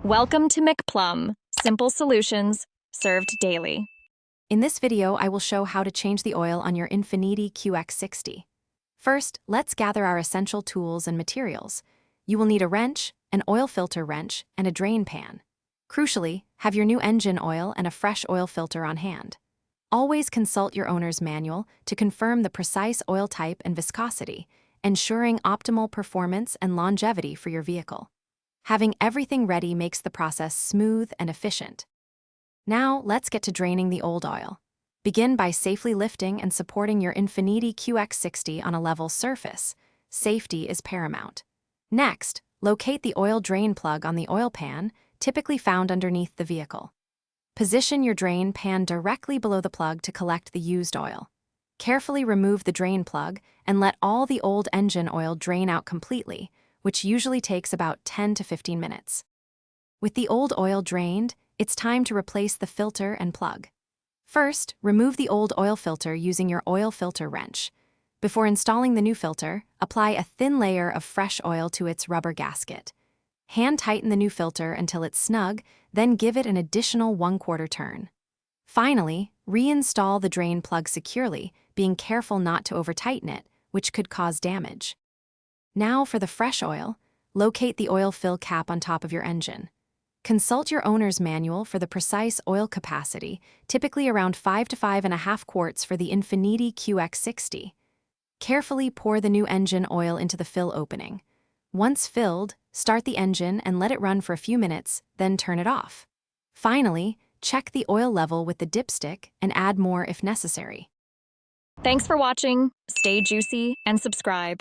Welcome to McPlum, simple solutions served daily. In this video, I will show how to change the oil on your Infiniti QX60. First, let's gather our essential tools and materials. You will need a wrench, an oil filter wrench, and a drain pan. Crucially, have your new engine oil and a fresh oil filter on hand. Always consult your owner's manual to confirm the precise oil type and viscosity, ensuring optimal performance and longevity for your vehicle. Having everything ready makes the process smooth and efficient. Now, let's get to draining the old oil. Begin by safely lifting and supporting your Infiniti QX60 on a level surface. Safety is paramount. Next, locate the oil drain plug on the oil pan, typically found underneath the vehicle. Position your drain pan directly below the plug to collect the used oil. Carefully remove the drain plug and let all the old engine oil drain out completely, which usually takes about 10 to 15 minutes. With the old oil drained, it's time to replace the filter and plug. First, remove the old oil filter using your oil filter wrench. Before installing the new filter, apply a thin layer of fresh oil to its rubber gasket. Hand tighten the new filter until it's snug, then give it an additional 1/4 turn. Finally, reinstall the drain plug securely, being careful not to over-tighten it, which could cause damage. Now for the fresh oil, locate the oil fill cap on top of your engine. Consult your owner's manual for the precise oil capacity, typically around 5 to 5.5 quarts for the Infiniti QX60. Carefully pour the new engine oil into the fill opening. Once filled, start the engine and let it run for a few minutes, then turn it off. Finally, check the oil level with the dipstick and add more if necessary. Thanks for watching. Stay juicy and subscribe.